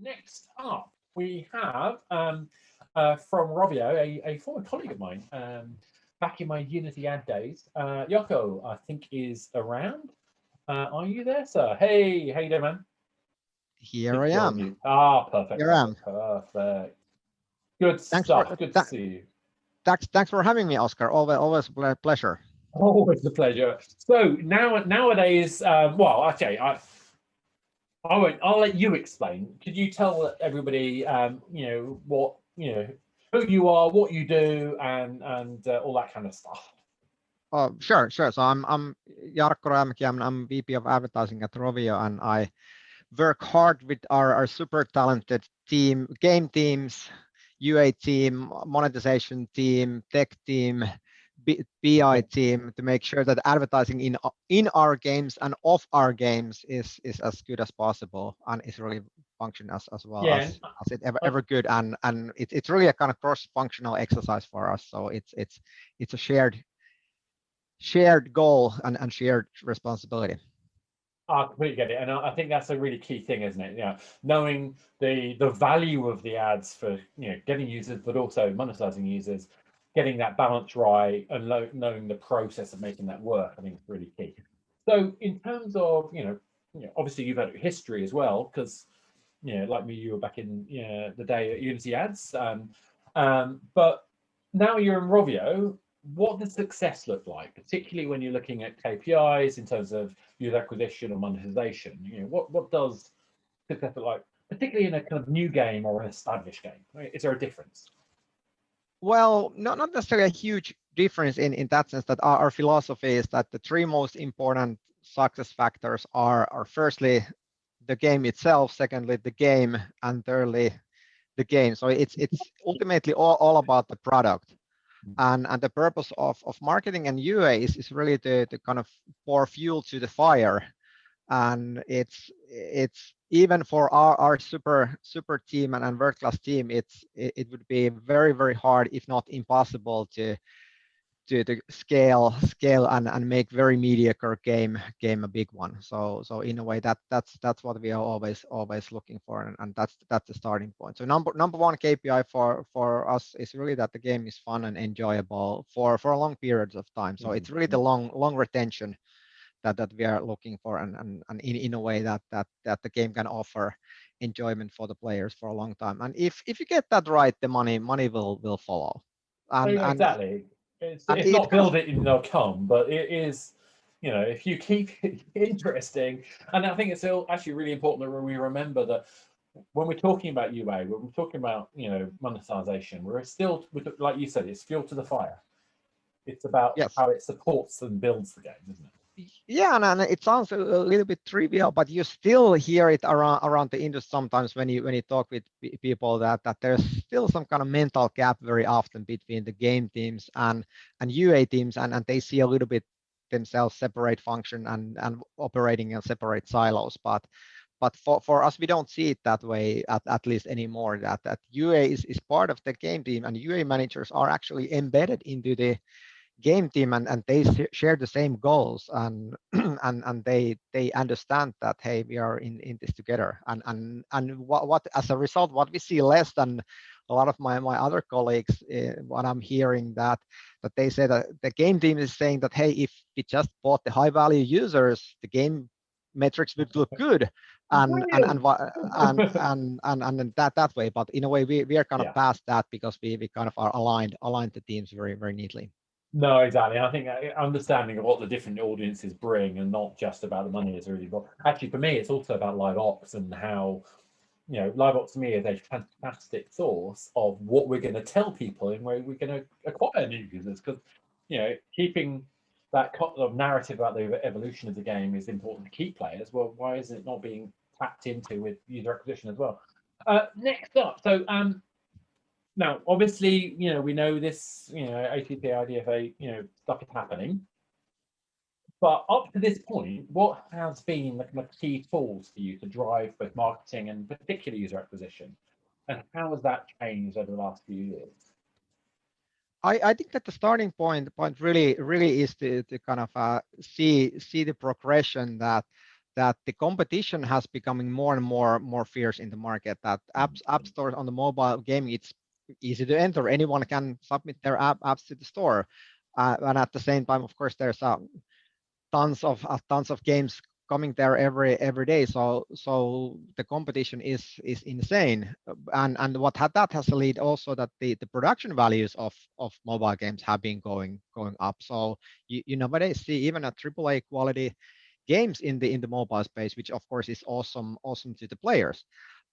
next up, we have from Rovio, a former colleague of mine, back in my Unity ad days. Jarkko, I think, is around. Are you there, sir? Hey, how you doing, man? Here I am. Ah, perfect. Here I am. Perfect. Good Thanks stuff. Good to see you. Thanks for having me, Oscar. Always a pleasure. Always a pleasure. So nowadays, well, okay, I won't. I'll let you explain. Could you tell everybody, what who you are, what you do, and all that kind of stuff? Oh, sure. So I'm Jarkko Rajamäki. I'm VP of Advertising at Rovio, and I work hard with our super talented team, game teams, UA team, monetization team, tech team, BI team to make sure that advertising in our games and off our games is as good as possible and is really function as well as it ever good, and it's really a kind of cross-functional exercise for us. So it's a shared goal and shared responsibility. I completely get it, and I think that's a really key thing, isn't it? Knowing the value of the ads for getting users, but also monetizing users, getting that balance right, and knowing the process of making that work, I think is really key. So, in terms of obviously you've had history as well, because like me, you were back in the day at Unity Ads, but now you're in Rovio. What does success look like, particularly when you're looking at KPIs in terms of user acquisition or monetization? What does success look like, particularly in a kind of new game or an established game? Right? Is there a difference? Well, not necessarily a huge difference in that sense. That our philosophy is that the three most important success factors are firstly the game itself, secondly the game, and thirdly the game. So it's ultimately all about the product. And the purpose of marketing and UA is really to kind of pour fuel to the fire. And it's even for our super team and world-class team, it would be very hard, if not impossible, to scale and make very mediocre game a big one. So in a way that's what we are always looking for, and that's the starting point. So number one KPI for us is really that the game is fun and enjoyable for long periods of time. So it's really the long retention that we are looking for, and in a way that the game can offer enjoyment for the players for a long time. And if you get that right, the money will follow. Exactly. It's not build it and they'll come, but it is, if you keep it interesting. And I think it's actually really important that we remember that when we're talking about UA, when we're talking about monetization, we're still, like you said, it's fuel to the fire. It's about how it supports and builds the game, isn't it? Yeah, and it sounds a little bit trivial, but you still hear it around the industry sometimes when you talk with people that there's still some kind of mental gap very often between the game teams and UA teams, and they see a little bit themselves separate function and operating in separate silos. But for us, we don't see it that way at least anymore. That UA is part of the game team, and UA managers are actually embedded into the game team, and they share the same goals, and and they understand that, hey, we are in this together. And what as a result, what we see less than a lot of my other colleagues, what I'm hearing that they say that the game team is saying that, hey, if we just bought the high value users, the game metrics would look good, and that way. But in a way, we are kind of past that, because we kind of are aligned the teams very neatly. No, exactly. I think understanding of what the different audiences bring, and not just about the money, is really important. Actually, for me, it's also about live ops, and how live ops to me is a fantastic source of what we're going to tell people and where we're going to acquire new users. Because keeping that kind of narrative about the evolution of the game is important to keep players. Well, why is it not being tapped into with user acquisition as well? Next up, so now, obviously, we know this, ATP, IDFA, stuff is happening. But up to this point, what has been the kind of key tools for you to drive both marketing and particularly user acquisition? And how has that changed over the last few years? I think that the starting point really is to kind of see the progression that that the competition has becoming more and more fierce in the market. That app stores on the mobile gaming, it's easy to enter. Anyone can submit their apps to the store, and at the same time, of course, there's tons of games coming there every day. So the competition is insane, and that has led also that the production values of mobile games have been going up. So you nowadays see even a AAA quality games in the mobile space, which of course is awesome to the players.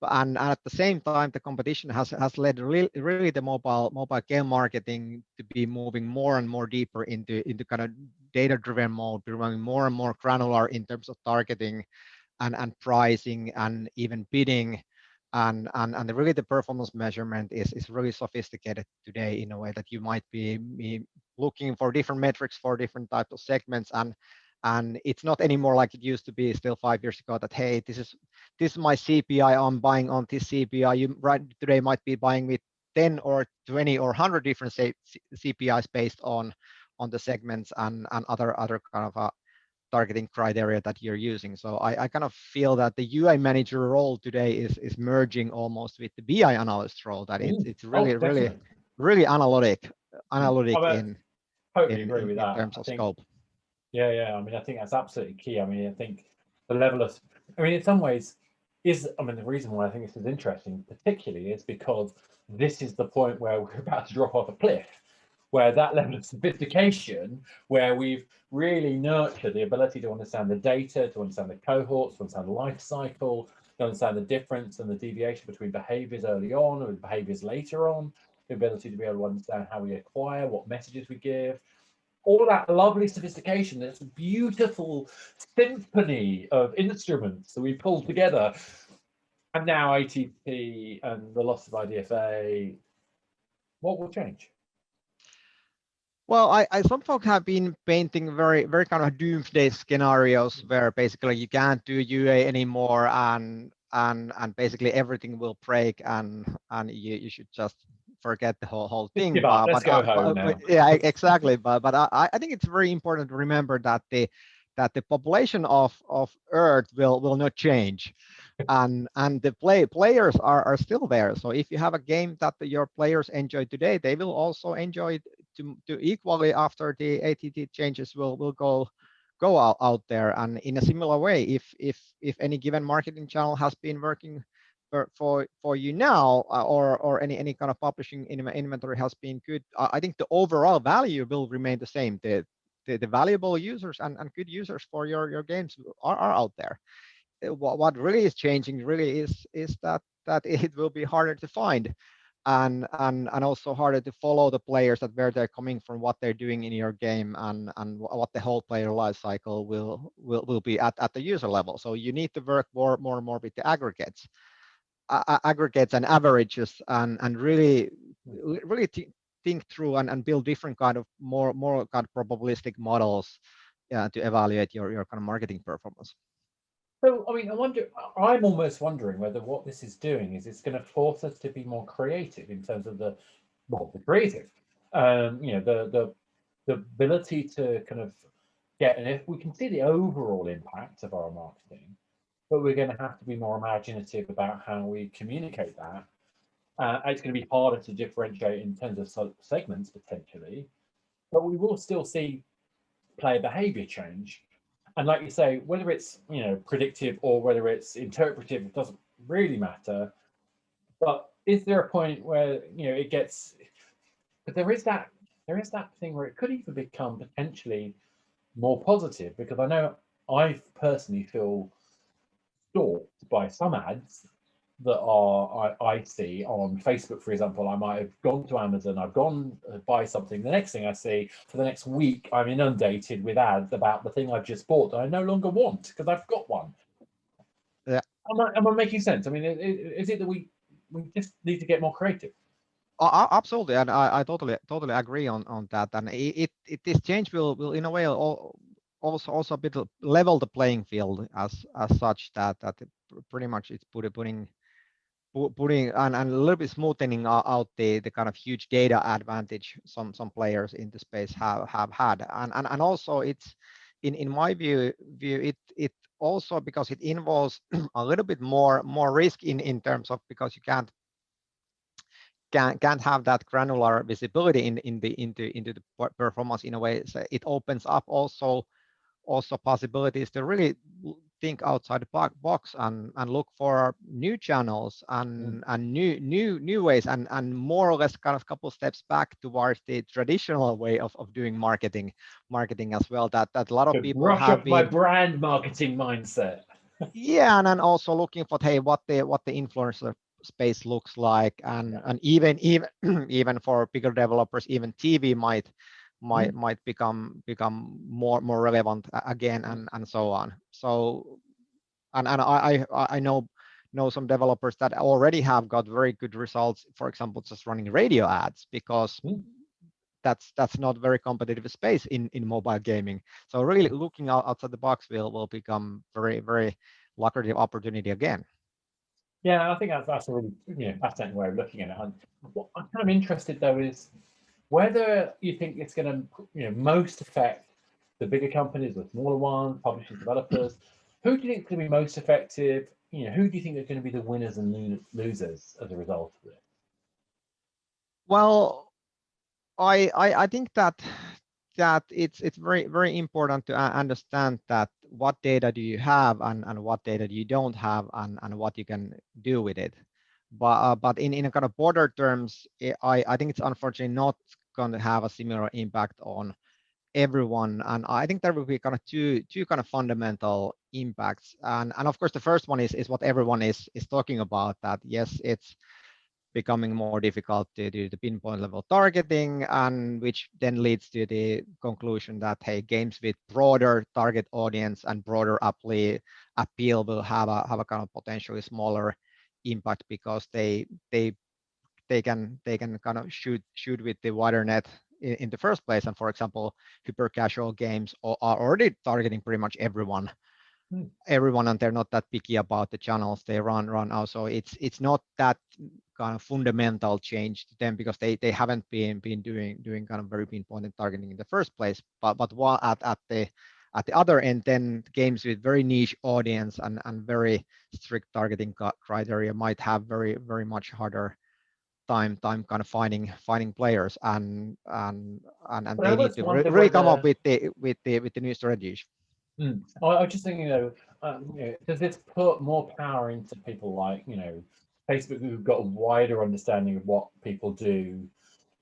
And at the same time, the competition has led really the mobile game marketing to be moving more and more deeper into kind of data-driven mode, becoming more and more granular in terms of targeting and pricing and even bidding. And really the performance measurement is really sophisticated today in a way that you might be looking for different metrics for different types of segments, and it's not anymore like it used to be still 5 years ago that, hey, this is my CPI, I'm buying on this CPI. You right today might be buying with 10 or 20 or 100 different CPIs based on the segments and other kind of targeting criteria that you're using. So I kind of feel that the UI manager role today is merging almost with the BI analyst role, that it's really analytic in totally agree with that. terms of scope. Yeah. I mean, I think that's absolutely key. I mean, I think the level of, I mean, in some ways, the reason why I think this is interesting, particularly, is because this is the point where we're about to drop off a cliff, where that level of sophistication, where we've really nurtured the ability to understand the data, to understand the cohorts, to understand the life cycle, to understand the difference and the deviation between behaviors early on and behaviors later on, the ability to be able to understand how we acquire, what messages we give, all of that lovely sophistication, this beautiful symphony of instruments that we pulled together. And now ATP and the loss of IDFA, what will change? Well, some folk have been painting very kind of doomsday scenarios where basically you can't do UA anymore and basically everything will break and you should just forget the whole thing. Give up. Let's go home now. Yeah, exactly. But I think it's very important to remember that the population of Earth will not change, and the players are still there. So if you have a game that your players enjoy today, they will also enjoy it to equally after the ATT changes will go out there. And in a similar way, if any given marketing channel has been working for you now, or any kind of publishing inventory has been good, I think the overall value will remain the same. The valuable users and good users for your games are out there. What really is changing really is that it will be harder to find and also harder to follow the players, that where they're coming from, what they're doing in your game, and what the whole player life cycle will be at the user level. So you need to work more and more with the aggregates and averages and really think through and build different kind of more kind of probabilistic models to evaluate your kind of marketing performance. So, I mean, I'm almost wondering whether what this is doing is it's going to force us to be more creative in terms of the creative, the ability to kind of get, and if we can see the overall impact of our marketing, but we're going to have to be more imaginative about how we communicate that. It's going to be harder to differentiate in terms of segments potentially, but we will still see player behavior change. And like you say, whether it's predictive or whether it's interpretive, it doesn't really matter. But is there a point where it gets? But there is that thing where it could even become potentially more positive, because I know I personally feel stalked by some ads that I see on Facebook, for example. I might have gone to Amazon, I've gone to buy something. The next thing I see, for the next week, I'm inundated with ads about the thing I've just bought that I no longer want because I've got one. Yeah. Am I making sense? I mean, is it that we just need to get more creative? Absolutely, and I totally agree on that. And this change will in a way also a bit level the playing field as such, that pretty much it's putting and a little bit smoothing out the kind of huge data advantage some players in the space have had, and also it's in my view, it also, because it involves a little bit more risk in terms of, because you can't have that granular visibility into the performance in a way. So it opens up also possibilities to really think outside the box and look for new channels and new ways, and more or less kind of couple steps back towards the traditional way of doing marketing as well, that a lot of people brush have up my brand marketing mindset. Yeah, and then also looking for, hey, what the influencer space looks like, and even even for bigger developers, even TV might become more relevant again, and so on. So and I know some developers that already have got very good results, for example, just running radio ads, because that's not very competitive space in mobile gaming. So really looking outside the box will become very lucrative opportunity again. Yeah, I think that's a really fascinating way of looking at it. And what I'm kind of interested though is whether you think it's going to most affect the bigger companies, the smaller ones, publishers, developers. Who do you think is going to be most effective? Who do you think are going to be the winners and losers as a result of it? Well, I think that it's very important to understand that what data do you have, and what data you don't have, and what you can do with it. But in a kind of broader terms, I think it's unfortunately not going to have a similar impact on everyone, and I think there will be kind of two kind of fundamental impacts, and of course the first one is what everyone is talking about, that yes, it's becoming more difficult to do the pinpoint level targeting, and which then leads to the conclusion that, hey, games with broader target audience and broader appeal will have a kind of potentially smaller impact, because they can kind of shoot with the wider net in the first place. And for example, hyper casual games are already targeting pretty much everyone, and they're not that picky about the channels they run out. So it's not that kind of fundamental change to them, because they haven't been doing kind of very pinpointed targeting in the first place. But while at the other end, then games with very niche audience and very strict targeting criteria might have very much harder time kind of finding players, and they need to really come up with the new strategies. I was just thinking, does this put more power into people like Facebook, who've got a wider understanding of what people do,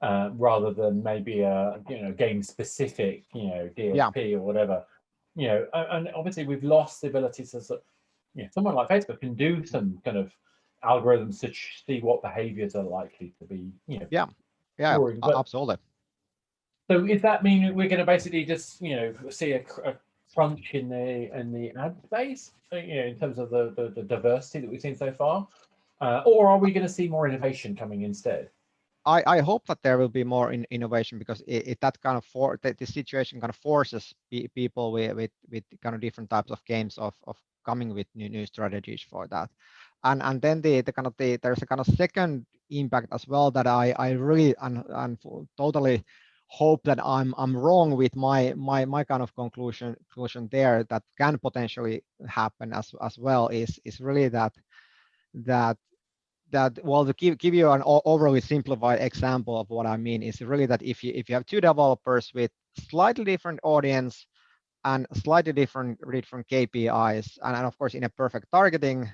rather than maybe a game specific DSP or whatever, and obviously we've lost the ability to someone like Facebook can do some kind of algorithms to see what behaviors are likely to be boring, absolutely. So does that mean that we're going to basically just see a crunch in the ad space, in terms of the diversity that we've seen so far, or are we going to see more innovation coming instead? I hope that there will be more innovation, because that kind of the situation kind of forces people with kind of different types of games of coming with new strategies for that, and then there's a kind of second impact as well, that I really and totally hope that I'm wrong with my kind of conclusion there, that can potentially happen as well, is really that well, to give you an overly simplified example of what I mean, is really that if you have two developers with slightly different audience and slightly different KPIs, and of course in a perfect targeting,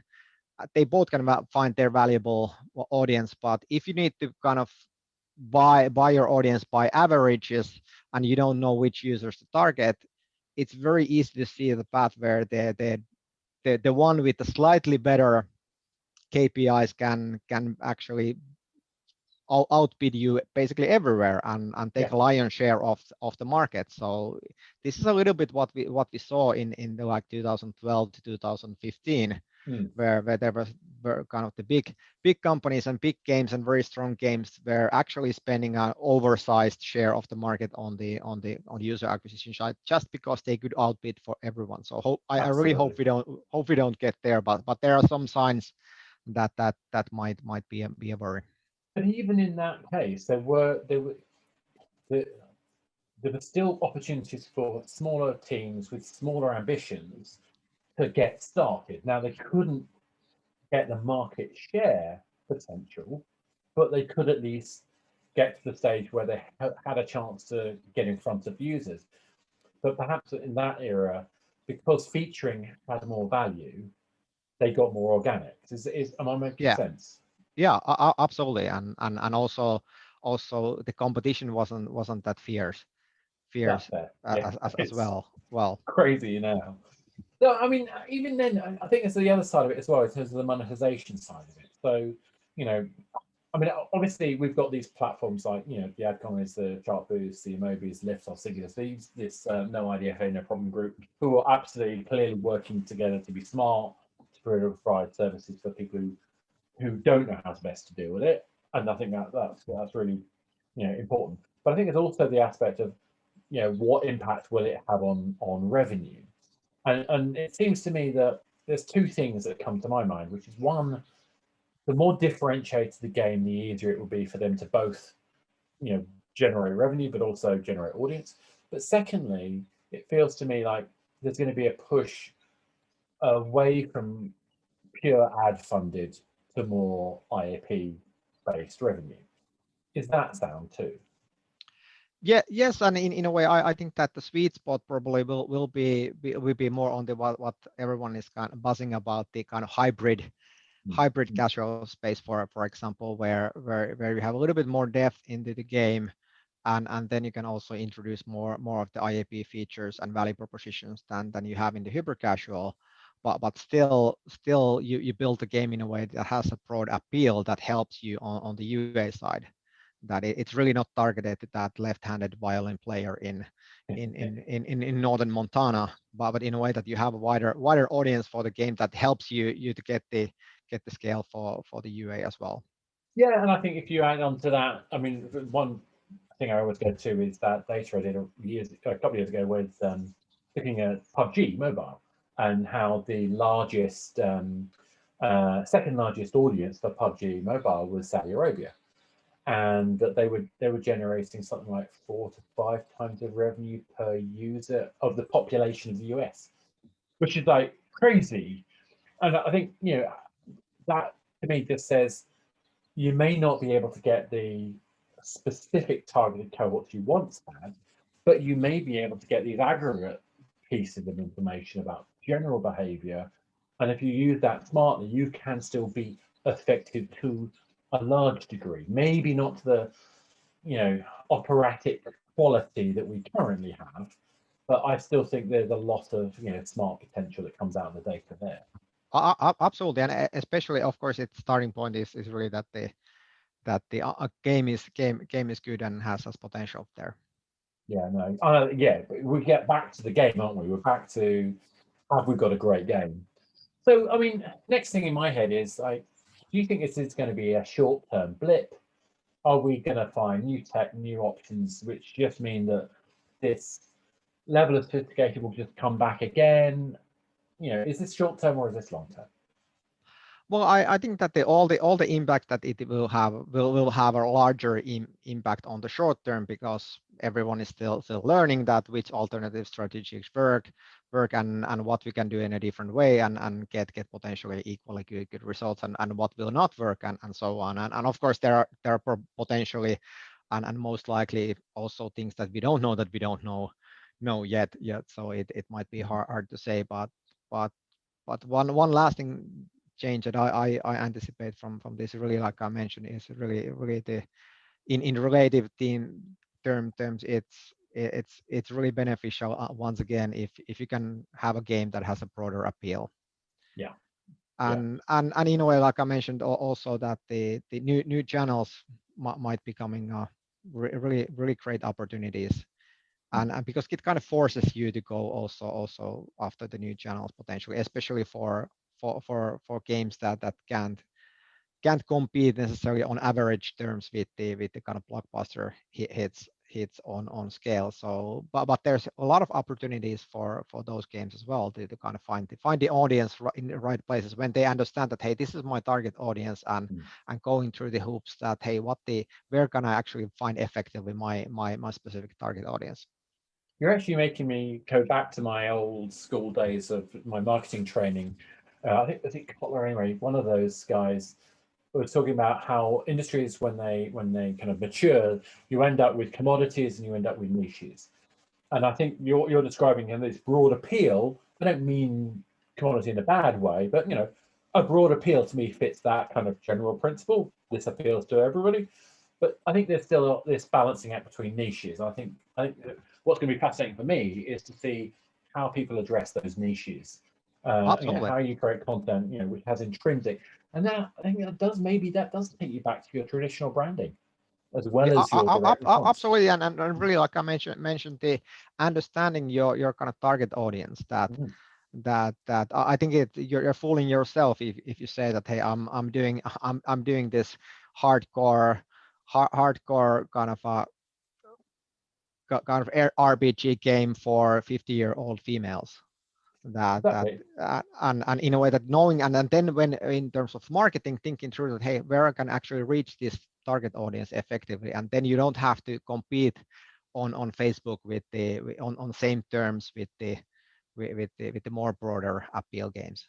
they both can find their valuable audience. But if you need to kind of buy your audience by averages, and you don't know which users to target, it's very easy to see the path where the one with the slightly better KPIs can actually outbid you basically everywhere, and take a lion's share of the market. So this is a little bit what we saw in the like 2012 to 2015, where there were kind of the big companies and big games and very strong games were actually spending an oversized share of the market on the user acquisition side, just because they could outbid for everyone. So I really hope we don't get there, but there are some signs that might be a worry. But even in that case, there were the there were still opportunities for smaller teams with smaller ambitions to get started. Now, they couldn't get the market share potential, but they could at least get to the stage where they had a chance to get in front of users. But perhaps in that era, because featuring had more value, they got more organic. Am I making sense? Yeah, absolutely, and also the competition wasn't that fierce as well. Crazy now. No, I mean, even then, I think it's the other side of it as well in terms of the monetization side of it. So, I mean, obviously we've got these platforms like, the Adcom is the Jarkko, the Emobi's, Liftoff, Singular Thieves, this No IDFA, No Problem group, who are absolutely clearly working together to be smart, to provide services for people who don't know how to best to deal with it. And I think that's really, important. But I think it's also the aspect of, what impact will it have on revenue? And it seems to me that there's two things that come to my mind, which is one, the more differentiated the game, the easier it will be for them to both, generate revenue, but also generate audience. But secondly, it feels to me like there's going to be a push away from pure ad funded to more IAP based revenue. Is that sound too? Yeah, yes, and in a way, I think that the sweet spot probably will be more on the what everyone is kind of buzzing about, the kind of hybrid casual space, for example, where you have a little bit more depth into the game, and then you can also introduce more of the IAP features and value propositions than you have in the hyper casual. But still you build the game in a way that has a broad appeal that helps you on the UA side. That it's really not targeted at that left-handed violin player in northern Montana, but in a way that you have a wider audience for the game that helps you to get the scale for the UA as well. Yeah, and I think if you add on to that, I mean, one thing I always go to is that data I did a couple of years ago with looking at PUBG Mobile and how the largest, second largest audience for PUBG Mobile was Saudi Arabia, and that they were generating something like 4 to 5 times the revenue per user of the population of the US, which is like crazy. And I think that to me just says you may not be able to get the specific targeted cohorts you once had, but you may be able to get these aggregate pieces of information about general behavior. And if you use that smartly, you can still be effective to a large degree, maybe not to the operatic quality that we currently have, but I still think there's a lot of smart potential that comes out of the data there. Absolutely, and especially, of course, its starting point is really that the game is good and has potential there. Yeah, no, yeah, but we get back to the game, aren't we? We're back to, have we got a great game? So, I mean, next thing in my head is like, do you think this is going to be a short-term blip? Are we going to find new tech, new options, which just mean that this level of sophistication will just come back again? Is this short-term or is this long-term? Well, I think that all the impact that it will have will have a larger impact on the short term, because everyone is still learning that which alternative strategies work and what we can do in a different way and get potentially equally good results, and what will not work and so on. And of course there are potentially and most likely also things that we don't know yet. So it might be hard to say, but one lasting change that I anticipate from this, really, like I mentioned, is really the in relative terms, it's really beneficial once again if you can have a game that has a broader appeal. Yeah. And in a way, like I mentioned also, that the new channels might be coming really great opportunities. And because it kind of forces you to go also after the new channels potentially, especially for games that can't compete necessarily on average terms with the kind of blockbuster hits on scale. So but there's a lot of opportunities for those games as well to kind of find the audience in the right places when they understand that, hey, this is my target audience, and going through the hoops that, hey, where can I actually find effectively my specific target audience. You're actually making me go back to my old school days of my marketing training. I think Kotler, anyway, one of those guys was talking about how industries, when they kind of mature, you end up with commodities and you end up with niches. And I think you're describing this broad appeal. I don't mean commodity in a bad way, but a broad appeal to me fits that kind of general principle. This appeals to everybody. But I think there's still this balancing act between niches. I think what's going to be fascinating for me is to see how people address those niches. Absolutely. How you create content, which has intrinsic, and that I think that does take you back to your traditional branding as well Yeah, as your direct response. absolutely, and really, like I mentioned the understanding your kind of target audience. Mhm. That I think you're fooling yourself if you say that, hey, I'm doing this hardcore kind of RPG game for 50-year-old females. Exactly. And in a way that knowing, and then when in terms of marketing, thinking through that, hey, where I can actually reach this target audience effectively, and then you don't have to compete on Facebook on same terms with the more broader appeal games.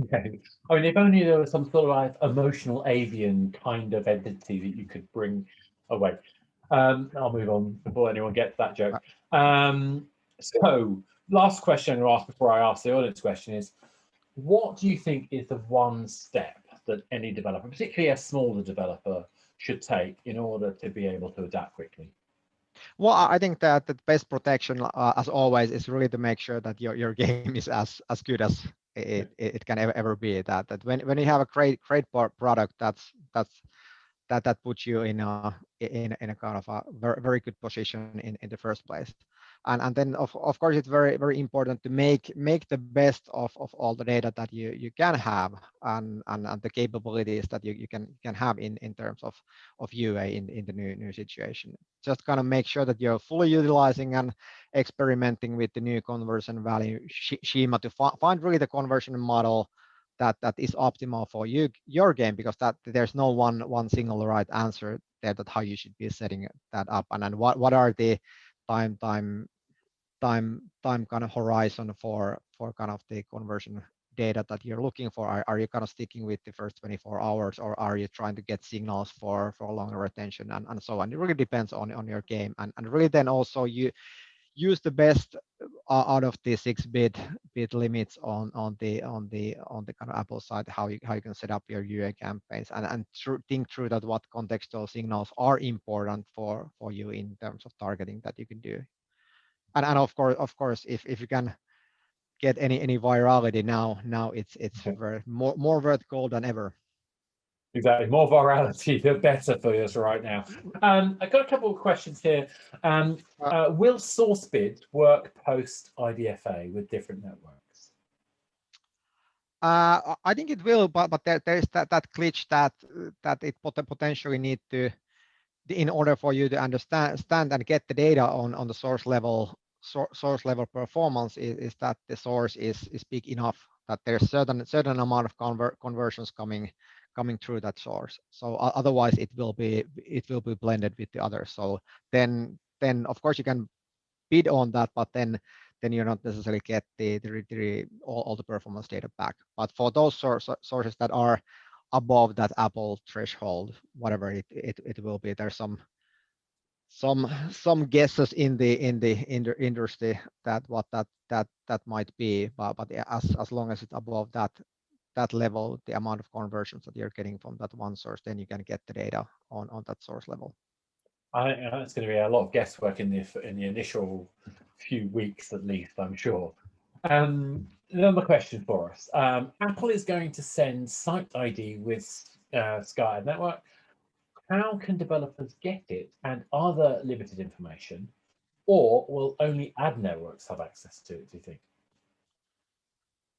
Okay. I mean, if only there was some sort of like emotional avian kind of entity that you could bring away. I'll move on before anyone gets that joke. So, last question to ask before I ask the audience question is, what do you think is the one step that any developer, particularly a smaller developer, should take in order to be able to adapt quickly? Well, I think that the best protection, as always, is really to make sure that your game is as good as it can ever be. That when you have a great product, that puts you in a kind of a very good position in the first place. And then of course it's very important to make the best of all the data that you can have, and the capabilities that you can have in terms of UA in the new situation. Just kind of make sure that you're fully utilizing and experimenting with the new conversion value schema to find really the conversion model that is optimal for your game, because that there's no one single right answer there, that how you should be setting that up, and then what are the time kind of horizon for kind of the conversion data that you're looking for. Are you kind of sticking with the first 24 hours, or are you trying to get signals for longer retention, and so on? It really depends on your game, and really then also you use the best out of the 6-bit limits on the kind of Apple side, how you can set up your UA campaigns, and think through that what contextual signals are important for you in terms of targeting that you can do. And of course if you can get any virality now it's very more vertical than ever. Exactly. More virality, the better for us right now. I've got a couple of questions here. Will Sourcebid work post IDFA with different networks? I think it will, but there's that glitch that it potentially need to, in order for you to understand and get the data on the source level performance, is that the source is big enough that there's certain amount of conversions coming through that source. So otherwise it will be blended with the others. So then of course you can bid on that, but then you not necessarily get all the performance data back. But for those sources that are above that Apple threshold, whatever it will be, there's some guesses in the industry that what that might be, but as long as it's above that level, the amount of conversions that you're getting from that one source, then you can get the data on that source level. I think it's going to be a lot of guesswork in the initial few weeks, at least, I'm sure. Another question for us. Apple is going to send Site ID with Sky Network. How can developers get it, and are there limited information, or will only ad networks have access to it, do you think?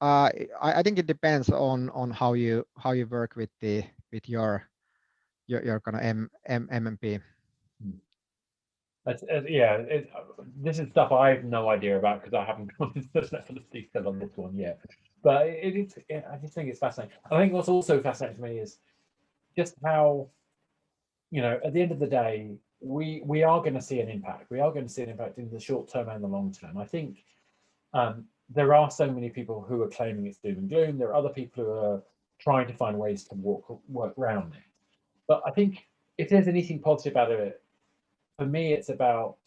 I think it depends on how you work with your kind of MMP. This is stuff I have no idea about because I haven't gone into the level of detail on this one yet. But I just think it's fascinating. I think what's also fascinating to me is just how, at the end of the day, we are going to see an impact. We are going to see an impact in the short term and the long term. I think there are so many people who are claiming it's doom and gloom. There are other people who are trying to find ways to work around it. But I think if there's anything positive out of it, for me, it's about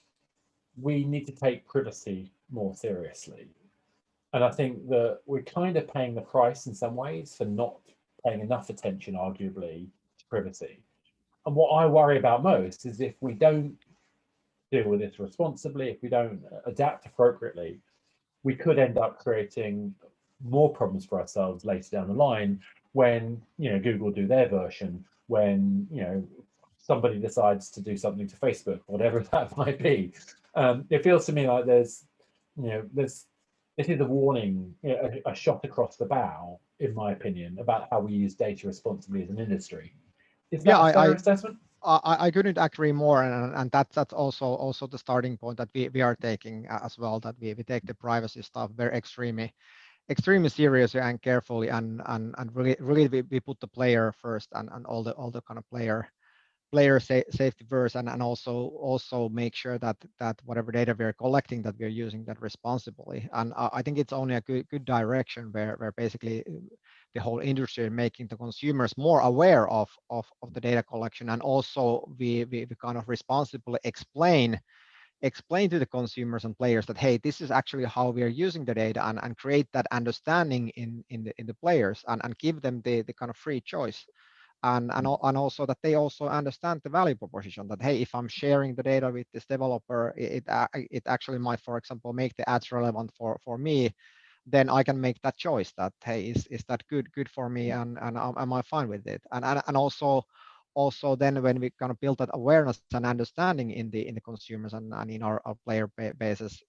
we need to take privacy more seriously. And I think that we're kind of paying the price in some ways for not paying enough attention, arguably, to privacy. And what I worry about most is if we don't deal with this responsibly, if we don't adapt appropriately, we could end up creating more problems for ourselves later down the line when, you know, Google do their version, when, you know, somebody decides to do something to Facebook, whatever that might be. It feels to me like this is a warning, a shot across the bow, in my opinion, about how we use data responsibly as an industry. Is that a fair assessment? I couldn't agree more, and that's also the starting point that we are taking as well. That we take the privacy stuff very extremely seriously and carefully, and really we put the player first and all the kind of player safety first, and also make sure that whatever data we are collecting, that we are using that responsibly. And I think it's only a good direction where basically the whole industry making the consumers more aware of the data collection, and also we kind of responsibly explain to the consumers and players that, hey, this is actually how we are using the data, and create that understanding in the players, and give them the kind of free choice. And also that they also understand the value proposition, that, hey, if I'm sharing the data with this developer, it actually might, for example, make the ads relevant for me, then I can make that choice that, hey, is that good for me, and am I fine with it? And also then when we kind of build that awareness and understanding in the consumers and in our player bases,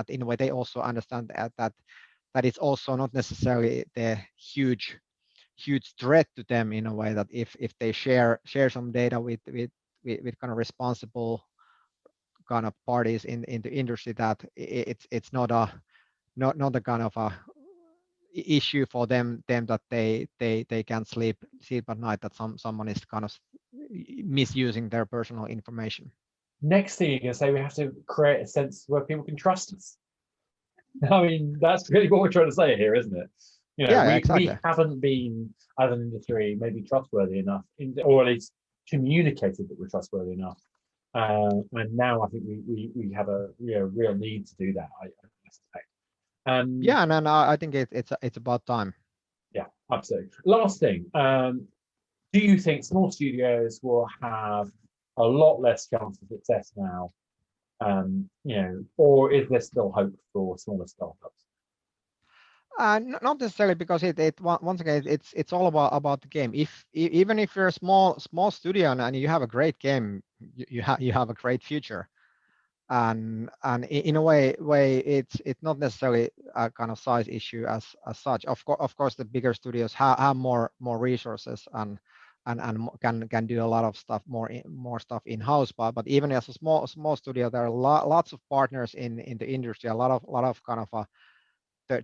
in a way they also understand that it's also not necessarily the huge threat to them, in a way that if they share some data with kind of responsible kind of parties in the industry, that it's not a kind of a issue for them that they can't sleep at night, that someone is kind of misusing their personal information. Next thing you're going to say, we have to create a sense where people can trust us. I mean, that's really what we're trying to say here, isn't it? You know, exactly. We haven't been, as an industry, maybe trustworthy enough, or at least communicated that we're trustworthy enough. And now I think we have a real need to do that, I suspect. Yeah, and I think it's about time. Yeah, absolutely. Last thing, do you think small studios will have a lot less chance of success now? You know, or is there still hope for smaller startups? Not necessarily, because once again it's all about the game. Even if you're a small studio and you have a great game, you have a great future. And in a way it's not necessarily a kind of size issue as such. Of course the bigger studios have more resources and can do a lot of stuff, more stuff in-house, but even as a small studio, there are lots of partners in the industry, a lot of kind of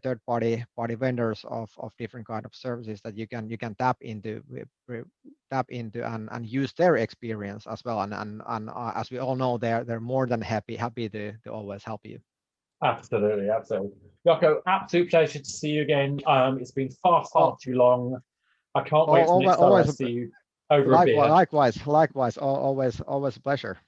third party vendors of different kind of services that you can tap into and use their experience as well, and as we all know, they're more than happy to always help you. Absolutely. Jarkko, absolute pleasure to see you again. It's been far too long. I can't wait for next time I see you over a beer. Likewise, always a pleasure.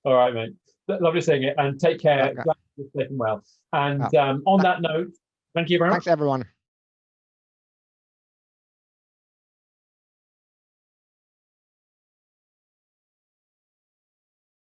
All right, mate. Lovely seeing you, and take care. Okay. Glad you're safe and well. And on that note, thank you very much. Thanks, everyone.